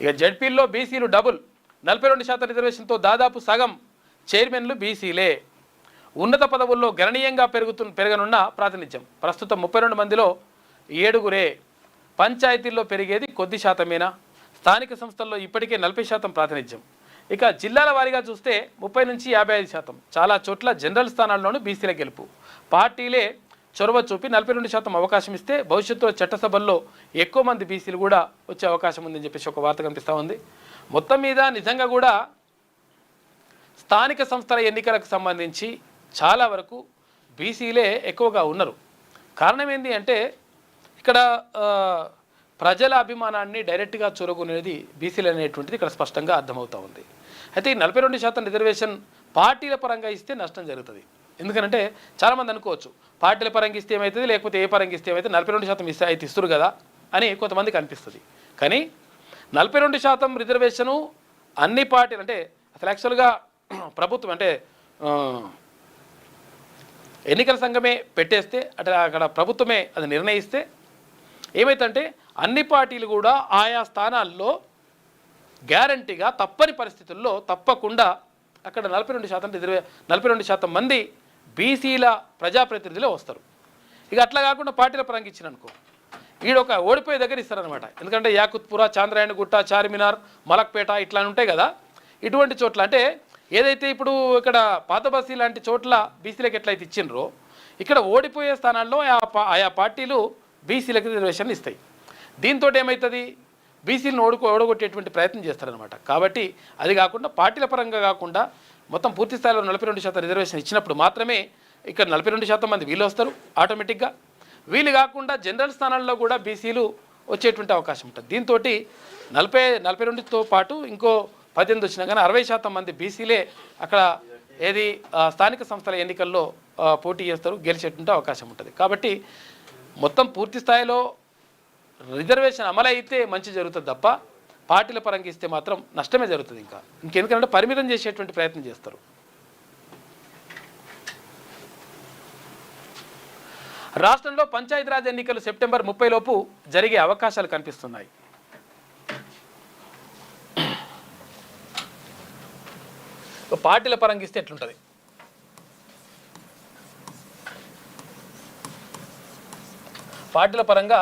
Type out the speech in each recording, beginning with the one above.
ఇక జడ్పీల్లో బీసీలు డబుల్ 42% రిజర్వేషన్తో దాదాపు సగం చైర్మన్లు బీసీలే. ఉన్నత పదవుల్లో గణనీయంగా పెరగనున్న ప్రాతినిధ్యం. ప్రస్తుతం 32 మందిలో 7గురే. పంచాయతీల్లో పెరిగేది కొద్ది శాతమేనా? స్థానిక సంస్థల్లో ఇప్పటికే 40% ప్రాతినిధ్యం. ఇక జిల్లాల వారీగా చూస్తే 30 నుంచి 55%. చాలా చోట్ల జనరల్ స్థానాల్లోనూ బీసీల గెలుపు. పార్టీలే చొరవ చూపి 42% అవకాశం ఇస్తే భవిష్యత్తులో చట్టసభల్లో ఎక్కువ మంది బీసీలు కూడా వచ్చే అవకాశం ఉందని చెప్పేసి ఒక వార్త కనిపిస్తూ ఉంది. మొత్తం మీద నిజంగా కూడా స్థానిక సంస్థల ఎన్నికలకు సంబంధించి చాలా వరకు బీసీలే ఎక్కువగా ఉన్నారు. కారణం ఏంటి అంటే ఇక్కడ ప్రజల అభిమానాన్ని డైరెక్ట్గా చూరగొనేది బీసీలు అనేటువంటిది ఇక్కడ స్పష్టంగా అర్థమవుతూ ఉంది. అయితే ఈ 42% రిజర్వేషన్ పార్టీల పరంగా ఇస్తే నష్టం జరుగుతుంది. ఎందుకంటే చాలామంది అనుకోవచ్చు పార్టీల పరంగా ఇస్తే ఏమవుతుంది, లేకపోతే ఏ పరంగా ఇస్తే ఏమైతే 42% ఇస్తే అయితే ఇస్తారు కదా అని కొంతమందికి అనిపిస్తుంది. కానీ 42% రిజర్వేషను అన్ని పార్టీలు అంటే అసలు యాక్చువల్గా ప్రభుత్వం అంటే ఎన్నికల సంఘమే పెట్టేస్తే అంటే అక్కడ ప్రభుత్వమే అది నిర్ణయిస్తే ఏమైతుందంటే అన్ని పార్టీలు కూడా ఆయా స్థానాల్లో గ్యారంటీగా తప్పని పరిస్థితుల్లో తప్పకుండా అక్కడ 42% మంది బీసీల ప్రజాప్రతినిధులే వస్తారు. ఇక అట్లా కాకుండా పార్టీల పరంగా ఇచ్చిననుకో ఈడొక ఓడిపోయే దగ్గర ఇస్తారనమాట. ఎందుకంటే యాకుత్పుర, చాంద్రాయణగుట్ట, చార్మినార్, మలక్పేట ఇట్లా ఉంటాయి కదా. ఇటువంటి చోట్ల అంటే ఏదైతే ఇప్పుడు ఇక్కడ పాత బస్తీ లాంటి చోట్ల బీసీలకు ఎట్లయితే ఇచ్చిండ్రో ఇక్కడ ఓడిపోయే స్థానాల్లో ఆయా పార్టీలు బీసీలకు రిజర్వేషన్లు ఇస్తాయి. దీంతో ఏమవుతుంది, బీసీలను ఓడగొట్టేటువంటి ప్రయత్నం చేస్తారనమాట. కాబట్టి అది కాకుండా పార్టీల పరంగా కాకుండా మొత్తం పూర్తి స్థాయిలో 42% రిజర్వేషన్ ఇచ్చినప్పుడు మాత్రమే ఇక్కడ 42% మంది వీళ్ళు వస్తారు ఆటోమేటిక్గా. వీళ్ళు కాకుండా జనరల్ స్థానాల్లో కూడా బీసీలు వచ్చేటువంటి అవకాశం ఉంటుంది. దీంతో 42తో పాటు ఇంకో 18 వచ్చినా కానీ 60% మంది బీసీలే అక్కడ ఏది స్థానిక సంస్థల ఎన్నికల్లో పోటీ చేస్తారు, గెలిచేటువంటి అవకాశం ఉంటుంది. కాబట్టి మొత్తం పూర్తి స్థాయిలో రిజర్వేషన్ అమలైతే మంచి జరుగుతుంది తప్ప పార్టీల పరంగా ఇస్తే మాత్రం నష్టమే జరుగుతుంది. ఇంకెందుకంటే పరిమితం చేసేటువంటి ప్రయత్నం చేస్తారు. రాష్ట్రంలో పంచాయతీరాజ్ ఎన్నికలు సెప్టెంబర్ 30 లోపు జరిగే అవకాశాలు కనిపిస్తున్నాయి. పార్టీల పరంగా ఇస్తే ఎట్లుంటుంది, పార్టీల పరంగా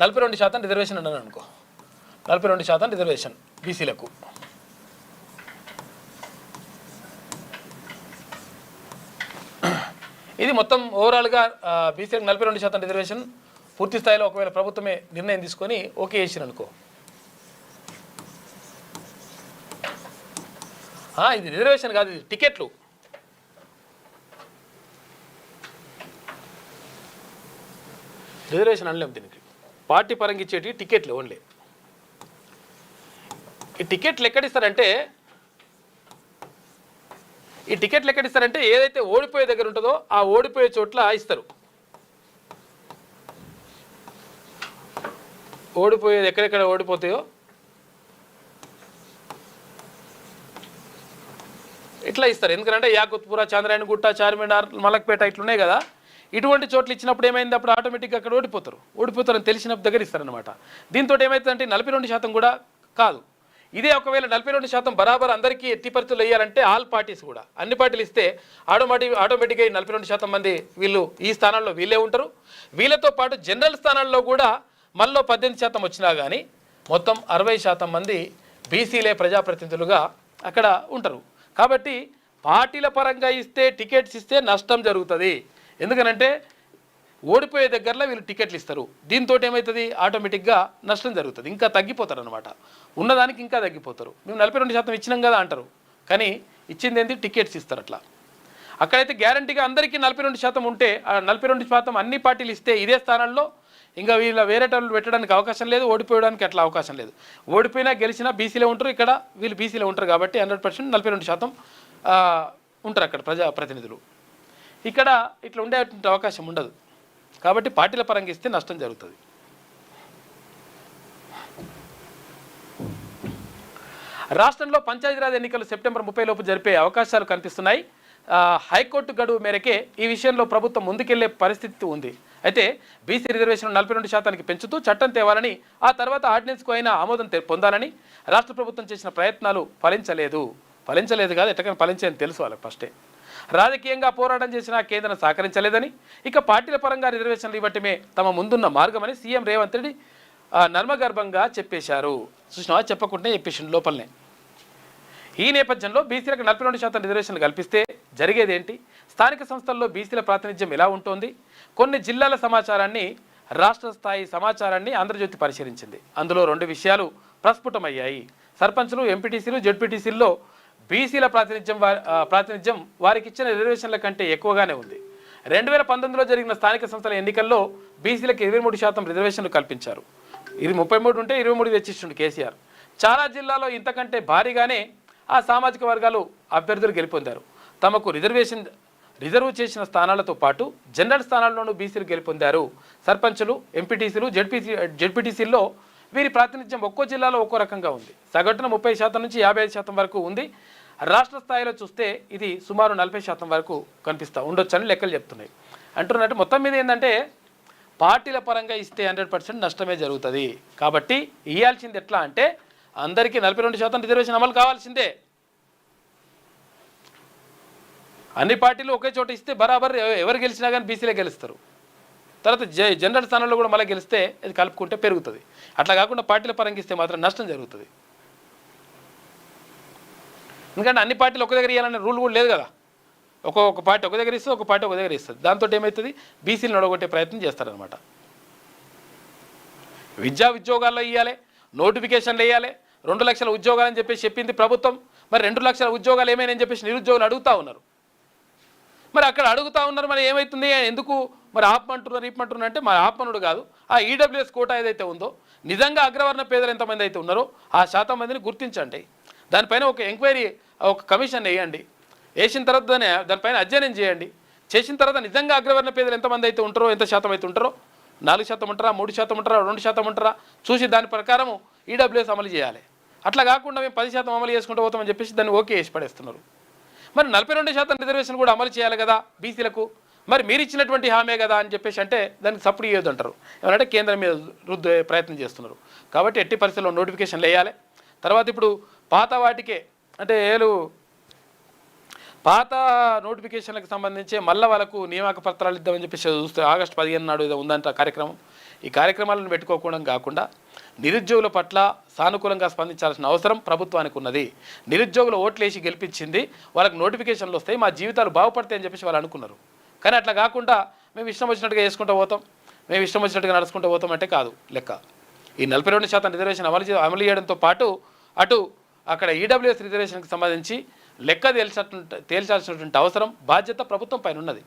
42% రిజర్వేషన్ ఉన్నాను అనుకో, 42% రిజర్వేషన్ బీసీలకు. ఇది మొత్తం ఓవరాల్గా బీసీలకు 42% రిజర్వేషన్ పూర్తి స్థాయిలో ఒకవేళ ప్రభుత్వమే నిర్ణయం తీసుకొని ఓకే చేసిరనుకో, ఇది రిజర్వేషన్ కాదు, ఇది టికెట్లు. రిజర్వేషన్ అనలేము దీనికి, పార్టీ పరంగా ఇచ్చేటి టికెట్లు ఓన్లీ. ఈ టికెట్లు ఎక్కడిస్తారంటే ఏదైతే ఓడిపోయే దగ్గర ఉంటుందో ఆ ఓడిపోయే చోట్ల ఇస్తారు. ఓడిపోయేది ఎక్కడెక్కడ ఓడిపోతాయో ఇట్లా ఇస్తారు. ఎందుకంటే యాకుత్పుర, చాంద్రాయణగుట్ట, చార్మినార్, మలక్పేట ఇట్లున్నాయి కదా. ఇటువంటి చోట్ల ఇచ్చినప్పుడు ఏమైంది, అప్పుడు ఆటోమేటిక్గా అక్కడ ఓడిపోతారని తెలిసినప్పుడు దగ్గర ఇస్తారనమాట. దీంతో ఏమవుతుందంటే 42% కూడా కాదు. ఇదే ఒకవేళ 42% బరాబర్ అందరికీ ఎట్టి పరిస్థితులు వేయాలంటే ఆల్ పార్టీస్ కూడా అన్ని పార్టీలు ఇస్తే ఆటోమేటిక్గా 42% మంది వీళ్ళు ఈ స్థానాల్లో వీళ్ళే ఉంటారు. వీళ్ళతో పాటు జనరల్ స్థానాల్లో కూడా మళ్ళీ 18% వచ్చినా కానీ మొత్తం 60% మంది బీసీలే ప్రజాప్రతినిధులుగా అక్కడ ఉంటారు. కాబట్టి పార్టీల పరంగా ఇస్తే టికెట్స్ ఇస్తే నష్టం జరుగుతుంది. ఎందుకనంటే ఓడిపోయే దగ్గరలో వీళ్ళు టికెట్లు ఇస్తారు. దీంతో ఏమవుతుంది, ఆటోమేటిక్గా నష్టం జరుగుతుంది, ఇంకా తగ్గిపోతారు అనమాట. ఉన్నదానికి ఇంకా తగ్గిపోతారు. మేము 42% ఇచ్చినాం కదా అంటారు, కానీ ఇచ్చింది ఏంటి, టికెట్స్ ఇస్తారు. అట్లా అక్కడైతే గ్యారంటీగా అందరికీ 42% ఉంటే ఆ 42% అన్ని పార్టీలు ఇస్తే ఇదే స్థానాల్లో ఇంకా వీళ్ళ వేరే టైంలో పెట్టడానికి అవకాశం లేదు, ఓడిపోయడానికి అట్లా అవకాశం లేదు. ఓడిపోయినా గెలిచినా బీసీలే ఉంటారు, ఇక్కడ వీళ్ళు బీసీలే ఉంటారు. కాబట్టి 100% 42% ఉంటారు అక్కడ ప్రజాప్రతినిధులు. ఇక్కడ ఇట్లా ఉండేటువంటి అవకాశం ఉండదు. కాబట్టి పార్టీల పరంగా ఇస్తే నష్టం జరుగుతుంది. రాష్ట్రంలో పంచాయతీరాజ్ ఎన్నికలు సెప్టెంబర్ 30 లోపు జరిపే అవకాశాలు కనిపిస్తున్నాయి. హైకోర్టు గడువు మేరకే ఈ విషయంలో ప్రభుత్వం ముందుకెళ్లే పరిస్థితి ఉంది. అయితే బీసీ రిజర్వేషన్ 42% పెంచుతూ చట్టం తేవాలని, ఆ తర్వాత ఆర్డినెన్స్కు అయినా ఆమోదం పొందాలని రాష్ట్ర ప్రభుత్వం చేసిన ప్రయత్నాలు ఫలించలేదు కాదు, ఎట్టకైనా ఫలించేదని తెలుసు వాళ్ళకి ఫస్టే. రాజకీయంగా పోరాటం చేసినా కేంద్రం సహకరించలేదని, ఇక పార్టీల పరంగా రిజర్వేషన్లు ఇవ్వటమే తమ ముందున్న మార్గమని సీఎం రేవంత్ రెడ్డి నర్మగర్భంగా చెప్పేశారు. చూసినా చెప్పకుంటే చెప్పేసిండు లోపలనే. ఈ నేపథ్యంలో బీసీలకు 42% రిజర్వేషన్లు కల్పిస్తే జరిగేదేంటి, స్థానిక సంస్థల్లో బీసీల ప్రాతినిధ్యం ఎలా ఉంటుంది, కొన్ని జిల్లాల సమాచారాన్ని, రాష్ట్ర స్థాయి సమాచారాన్ని ఆంధ్రజ్యోతి పరిశీలించింది. అందులో 2 విషయాలు ప్రస్ఫుటమయ్యాయి. సర్పంచులు, ఎంపీటీసీలు, జెడ్పీటీసీల్లో బీసీల ప్రాతినిధ్యం వారికి ఇచ్చిన రిజర్వేషన్ల కంటే ఎక్కువగానే ఉంది. 2019లో జరిగిన స్థానిక సంస్థల ఎన్నికల్లో బీసీలకు 23% రిజర్వేషన్లు కల్పించారు. ఇది 33 ఉంటే 23 తెచ్చిస్తుండు కేసీఆర్. చాలా జిల్లాలో ఇంతకంటే భారీగానే ఆ సామాజిక వర్గాలు అభ్యర్థులు గెలుపొందారు. తమకు రిజర్వ్ చేసిన స్థానాలతో పాటు జనరల్ స్థానాల్లోనూ బీసీలు గెలుపొందారు. సర్పంచులు, ఎంపీటీసీలు, జెడ్పీటీసీల్లో వీరి ప్రాతినిధ్యం ఒక్కో జిల్లాలో ఒక్కో రకంగా ఉంది. సగటున 30% నుంచి 55% వరకు ఉంది. రాష్ట్ర స్థాయిలో చూస్తే ఇది సుమారు 40% వరకు ఉండొచ్చని లెక్కలు చెప్తున్నాయి. అంటున్నట్టు మొత్తం మీద ఏంటంటే పార్టీల పరంగా ఇస్తే 100% నష్టమే జరుగుతుంది. కాబట్టి ఇవ్వాల్సింది ఎట్లా అంటే అందరికీ 42% రిజర్వేషన్ అమలు కావాల్సిందే. అన్ని పార్టీలు ఒకే చోట ఇస్తే బరాబర్ ఎవరు గెలిచినా కానీ బీసీలే గెలుస్తారు. తర్వాత జనరల్ స్థానంలో కూడా మళ్ళీ గెలిస్తే అది కలుపుకుంటే పెరుగుతుంది. అట్లా కాకుండా పార్టీల పరంగా ఇస్తే మాత్రం నష్టం జరుగుతుంది. ఎందుకంటే అన్ని పార్టీలు ఒక దగ్గర ఇవ్వాలనే రూల్ కూడా లేదు కదా. ఒక పార్టీ ఒక దగ్గర ఇస్తుంది, ఒక పార్టీ ఒక దగ్గర ఇస్తుంది. దాంతో ఏమవుతుంది, బీసీలు నడగొట్టే ప్రయత్నం చేస్తారనమాట. ఉద్యోగాల్లో ఇవ్వాలి, నోటిఫికేషన్లు వేయాలి. 2 లక్షల ఉద్యోగాలని చెప్పేసి చెప్పింది ప్రభుత్వం. మరి 2 లక్షల ఉద్యోగాలు ఏమైనా చెప్పేసి నిరుద్యోగులు అడుగుతూ ఉన్నారు. మరి అక్కడ అడుగుతూ ఉన్నారు, మరి ఏమవుతుంది, ఎందుకు మరి ఆపమంటున్నారు అంటే మరి ఆపమనుడు కాదు. ఆ ఈడబ్ల్యూఎస్ కోటా ఏదైతే ఉందో, నిజంగా అగ్రవర్ణ పేదలు ఎంతమంది అయితే ఉన్నారో ఆ శాతం మందిని గుర్తించండి. దానిపైన ఒక ఎంక్వైరీ, ఒక కమిషన్ వేయండి. వేసిన తర్వాత దానిపైన అధ్యయనం చేయండి. చేసిన తర్వాత నిజంగా అగ్రవర్ణ పేదలు ఎంతమంది అయితే ఉంటారో, ఎంత శాతం అయితే ఉంటారో, 4% ఉంటారా, 3% ఉంటారా, 2% ఉంటారా చూసి దాని ప్రకారం ఈడబ్ల్యూఎస్ అమలు చేయాలి. అట్లా కాకుండా మేము 10% అమలు చేసుకుంటూ పోతామని చెప్పేసి దాన్ని ఓకే చేసి పడేస్తున్నారు. మరి 42% రిజర్వేషన్ కూడా అమలు చేయాలి కదా బీసీలకు. మరి మీరు ఇచ్చినటువంటి హామీ కదా అని చెప్పేసి అంటే దానికి సపోర్ట్ ఇవ్వద్దు అంటారు. ఏమంటే కేంద్రం మీద రుద్దే ప్రయత్నం చేస్తున్నారు. కాబట్టి ఎట్టి పరిస్థితుల్లో నోటిఫికేషన్లు వేయాలి. తర్వాత ఇప్పుడు పాత వాటికే అంటే పాత నోటిఫికేషన్లకు సంబంధించి మళ్ళీ వాళ్ళకు నియామక పత్రాలు ఇద్దామని చెప్పేసి చూస్తే ఆగస్టు 15 నాడు ఏదో ఉందంట కార్యక్రమం. ఈ కార్యక్రమాలను పెట్టుకోకుండా కాకుండా నిరుద్యోగుల పట్ల సానుకూలంగా స్పందించాల్సిన అవసరం ప్రభుత్వానికి ఉన్నది. నిరుద్యోగులు ఓట్లేసి గెలిపించింది, వాళ్ళకి నోటిఫికేషన్లు వస్తాయి, మా జీవితాలు బాగుపడతాయని చెప్పేసి వాళ్ళు అనుకున్నారు. కానీ అట్లా కాకుండా మేము ఇష్టం వచ్చినట్టుగా చేసుకుంటూ పోతాం, మేము ఇష్టం వచ్చినట్టుగా నడుచుకుంటూ పోతాం అంటే కాదు లెక్క. ఈ 42% రిజర్వేషన్ అమలు చేయడంతో పాటు అటు అక్కడ ఈడబ్ల్యూఎస్ రిజర్వేషన్కి సంబంధించి లెక్క తేల్చాల్సినటువంటి అవసరం, బాధ్యత ప్రభుత్వం పైన ఉన్నది.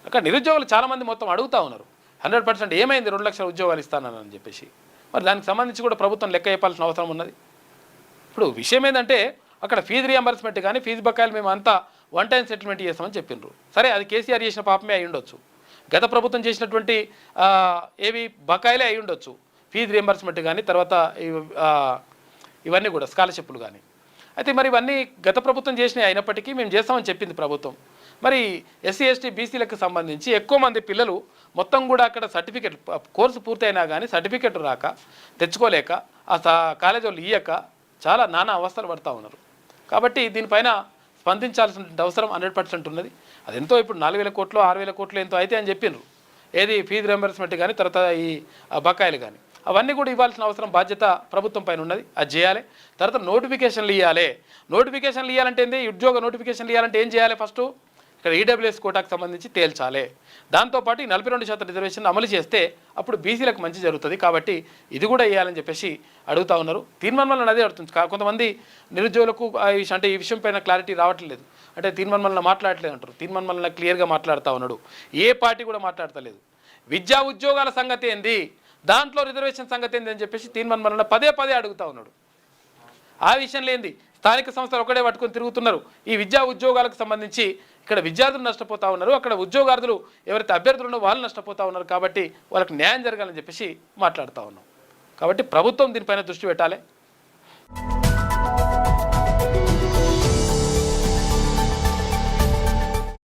అక్కడ నిరుద్యోగులు చాలామంది మొత్తం అడుగుతూ ఉన్నారు, 100% ఏమైంది 2 లక్షల ఉద్యోగాలు ఇస్తానని చెప్పేసి. మరి దానికి సంబంధించి కూడా ప్రభుత్వం లెక్క చెప్పాల్సిన అవసరం ఉన్నది. ఇప్పుడు విషయం ఏంటంటే అక్కడ ఫీజు రియంబర్స్మెంట్ కానీ ఫీజు బకాయిలు మేము అంతా 1 టైం సెటిల్మెంట్ చేస్తామని చెప్పిండ్రు. సరే, అది కేసీఆర్ చేసిన పాపమే అయి ఉండొచ్చు, గత ప్రభుత్వం చేసినటువంటి ఏవి బకాయిలే అయి ఉండొచ్చు. ఫీజు రియంబర్స్మెంట్ కానీ తర్వాత ఇవన్నీ కూడా స్కాలర్షిప్లు కానీ. అయితే మరి ఇవన్నీ గత ప్రభుత్వం చేసినవి అయినప్పటికీ మేము చేస్తామని చెప్పింది ప్రభుత్వం. మరి ఎస్సీ ఎస్టీ బీసీలకు సంబంధించి ఎక్కువ మంది పిల్లలు మొత్తం కూడా అక్కడ సర్టిఫికెట్ కోర్సు పూర్తయినా కానీ సర్టిఫికెట్ రాక తెచ్చుకోలేక ఆ కాలేజీ వాళ్ళు ఇయ్యక చాలా నానా అవస్థలు పడుతూ ఉన్నారు. కాబట్టి దీనిపైన స్పందించాల్సిన అవసరం 100% ఉన్నది. అదెంతో ఇప్పుడు 4,000 కోట్లు 6,000 కోట్లు ఎంతో అయితే అని చెప్పిండ్రు. ఏది ఫీజు రియంబర్స్మెంట్ కానీ తర్వాత ఈ బకాయిలు కానీ అవన్నీ కూడా ఇవ్వాల్సిన అవసరం బాధ్యత ప్రభుత్వం పైన ఉన్నది. అది చేయాలి. తర్వాత నోటిఫికేషన్లు ఇవ్వాలి. నోటిఫికేషన్లు ఇవ్వాలంటే ఏంది, ఉద్యోగ నోటిఫికేషన్లు ఇవ్వాలంటే ఏం చేయాలి, ఫస్ట్ ఇక్కడ ఈడబ్ల్యూఎస్ కోటాకు సంబంధించి తేల్చాలి. దాంతోపాటు ఈ 42% రిజర్వేషన్ అమలు చేస్తే అప్పుడు బీసీలకు మంచి జరుగుతుంది. కాబట్టి ఇది కూడా వేయాలని చెప్పేసి అడుగుతూ ఉన్నారు. తీర్మానం అదే అడుగుతుంది. కొంతమంది నిరుద్యోగులకు అంటే ఈ విషయం పైన క్లారిటీ రావట్లేదు. అంటే తీర్మానం మాట్లాడట్లేదు అంటారు. తీర్మానం క్లియర్గా మాట్లాడుతూ ఉన్నాడు. ఏ పార్టీ కూడా మాట్లాడతలేదు. విద్యా ఉద్యోగాల సంగతి ఏంది, దాంట్లో రిజర్వేషన్ సంగతి ఏంది అని చెప్పేసి తీర్మానం పదే అడుగుతూ ఉన్నాడు. ఆ విషయంలో ఏంది, స్థానిక సంస్థలు ఒకటే పట్టుకొని తిరుగుతున్నారు. ఈ విద్యా ఉద్యోగాలకు సంబంధించి ఇక్కడ విద్యార్థులు నష్టపోతూ ఉన్నారు, అక్కడ ఉద్యోగార్థులు ఎవరైతే అభ్యర్థులు ఉన్నారో వాళ్ళు నష్టపోతూ ఉన్నారు. కాబట్టి వాళ్ళకి న్యాయం జరగాలని చెప్పేసి మాట్లాడుతూ ఉన్నాం. కాబట్టి ప్రభుత్వం దీనిపైన దృష్టి పెట్టాలి.